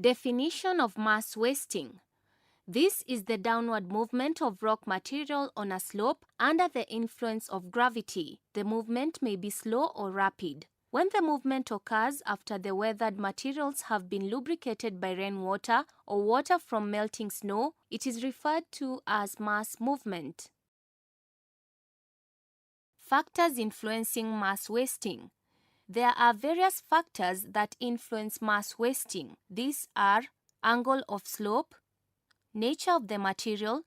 Definition of mass wasting. This is the downward movement of rock material on a slope under the influence of gravity. The movement may be slow or rapid. When the movement occurs after the weathered materials have been lubricated by rainwater or water from melting snow, it is referred to as mass movement. Factors influencing mass wasting. There are various factors that influence mass wasting. These are angle of slope, nature of the material,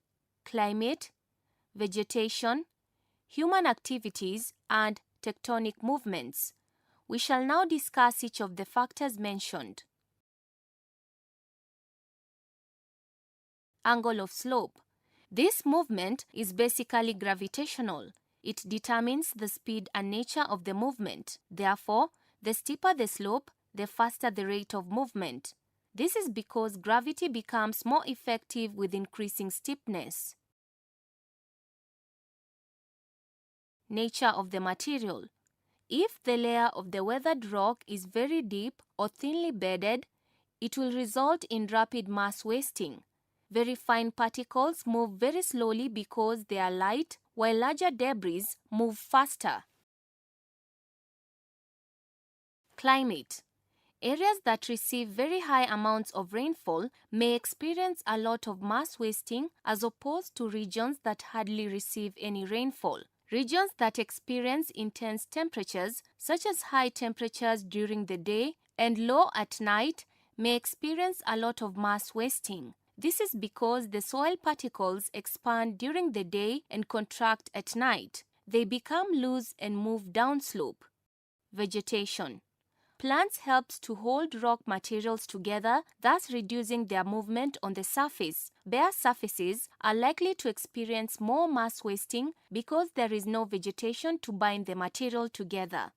climate, vegetation, human activities, and tectonic movements. We shall now discuss each of the factors mentioned. Angle of slope. This movement is basically gravitational. It determines the speed and nature of the movement. Therefore, the steeper the slope, the faster the rate of movement. This is because gravity becomes more effective with increasing steepness. Nature of the material. If the layer of the weathered rock is very deep or thinly bedded, it will result in rapid mass wasting. Very fine particles move very slowly because they are light, while larger debris move faster. Climate. Areas that receive very high amounts of rainfall may experience a lot of mass wasting as opposed to regions that hardly receive any rainfall. Regions that experience intense temperatures, such as high temperatures during the day and low at night, may experience a lot of mass wasting. This is because the soil particles expand during the day and contract at night. They become loose and move downslope. Vegetation. Plants help to hold rock materials together, thus reducing their movement on the surface. Bare surfaces are likely to experience more mass wasting because there is no vegetation to bind the material together.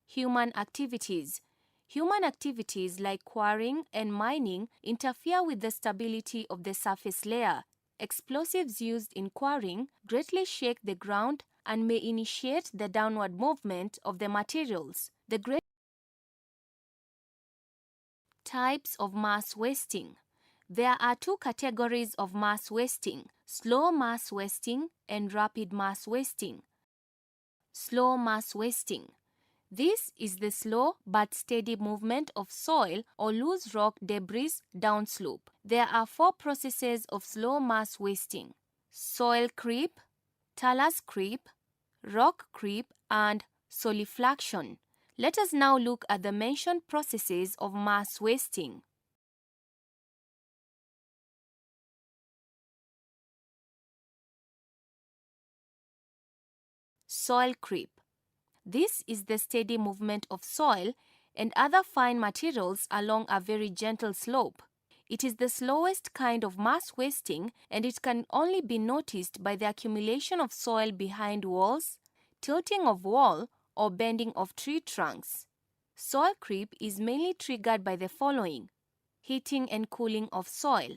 Human activities. Human activities like quarrying and mining interfere with the stability of the surface layer. Explosives used in quarrying greatly shake the ground and may initiate the downward movement of the materials. Types of mass wasting. There are two categories of mass wasting: slow mass wasting and rapid mass wasting. Slow mass wasting. This is the slow but steady movement of soil or loose rock debris downslope. There are four processes of slow mass wasting: soil creep, talus creep, rock creep, and solifluction. Let us now look at the mentioned processes of mass wasting. Soil creep. This is the steady movement of soil and other fine materials along a very gentle slope. It is the slowest kind of mass wasting, and it can only be noticed by the accumulation of soil behind walls, tilting of wall, or bending of tree trunks. Soil creep is mainly triggered by the following: heating and cooling of soil.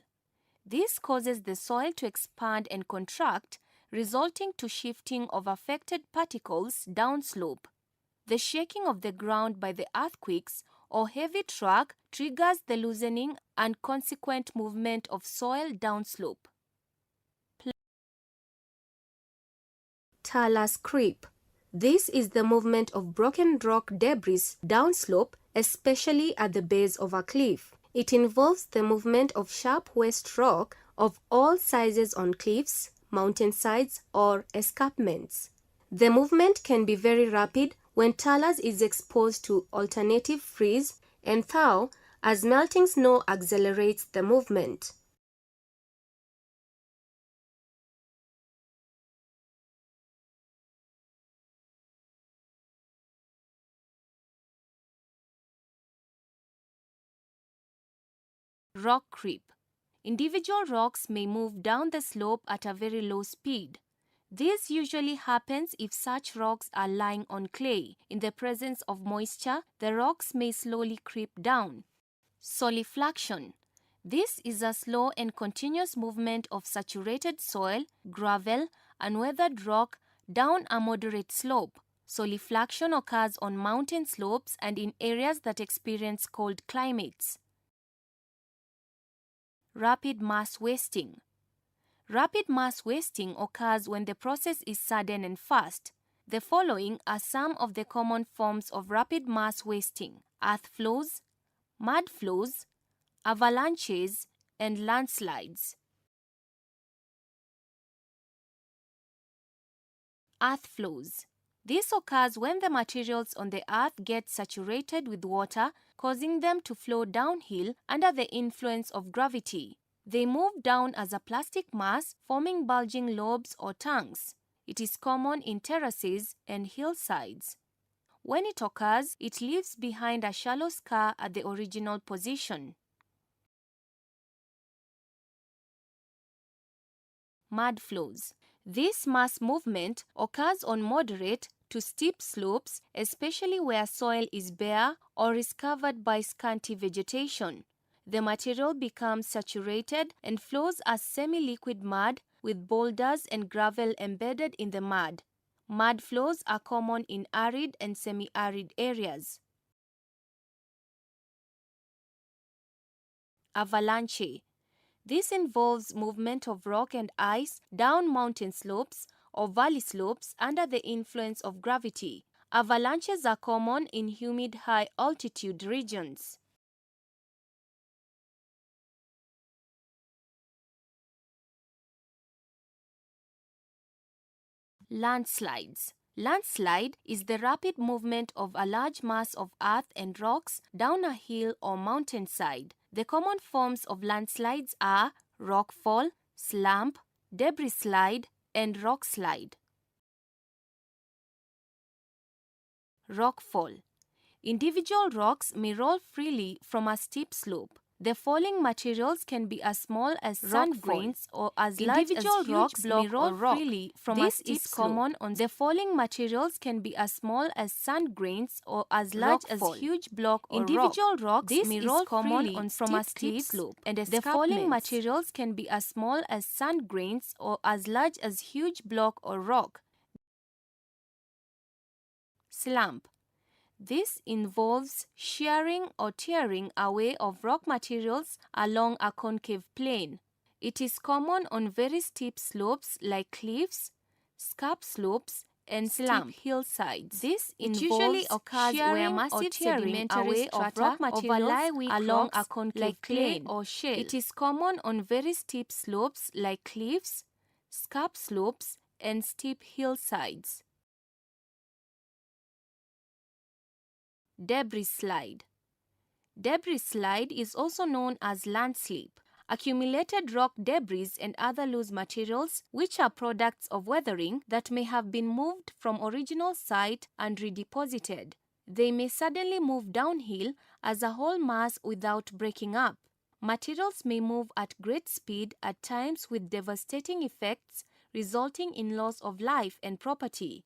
This causes the soil to expand and contract, resulting to shifting of affected particles downslope. The shaking of the ground by the earthquakes or heavy truck triggers the loosening and consequent movement of soil downslope. Talus creep. This is the movement of broken rock debris downslope, especially at the base of a cliff. It involves the movement of sharp waste rock of all sizes on cliffs, mountainsides, or escarpments. The movement can be very rapid when talus is exposed to alternative freeze and thaw, as melting snow accelerates the movement. Rock creep. Individual rocks may move down the slope at a very low speed. This usually happens if such rocks are lying on clay. In the presence of moisture, the rocks may slowly creep down. Solifluction. This is a slow and continuous movement of saturated soil, gravel, and weathered rock down a moderate slope. Solifluction occurs on mountain slopes and in areas that experience cold climates. Rapid mass wasting. Rapid mass wasting occurs when the process is sudden and fast. The following are some of the common forms of rapid mass wasting: earth flows, mud flows, avalanches, and landslides. Earth flows. This occurs when the materials on the earth get saturated with water, causing them to flow downhill under the influence of gravity. They move down as a plastic mass, forming bulging lobes or tanks. It is common in terraces and hillsides. When it occurs, it leaves behind a shallow scar at the original position. Mud flows. This mass movement occurs on moderate to steep slopes, especially where soil is bare or is covered by scanty vegetation. The material becomes saturated and flows as semi-liquid mud with boulders and gravel embedded in the mud. Mud flows are common in arid and semi-arid areas. Avalanche. This involves movement of rock and ice down mountain slopes or valley slopes under the influence of gravity. Avalanches are common in humid high-altitude regions. Landslides. Landslide is the rapid movement of a large mass of earth and rocks down a hill or mountainside. The common forms of landslides are rockfall, slump, debris slide, and rock slide. Rockfall. Individual rocks may roll freely from a steep slope. The falling materials can be as small as sand grains or as large as huge block or rock. This is common on the falling materials can be as small as sand grains or as large as huge block or rock. Individual rocks may roll freely on from a steep slope, and the falling materials can be as small as sand grains or as large as huge block or rock. Slump. This involves shearing or tearing away of rock materials along a concave plane. It is common on very steep slopes like cliffs, scarp slopes, and steep hillsides. This usually occurs where massive sedimentary of rock materials along a concave plane or shale. It is common on very steep slopes like cliffs, scarp slopes, and steep hillsides. Debris slide. Debris slide is also known as landslip. Accumulated rock debris and other loose materials which are products of weathering that may have been moved from original site and redeposited. They may suddenly move downhill as a whole mass without breaking up. Materials may move at great speed at times with devastating effects resulting in loss of life and property.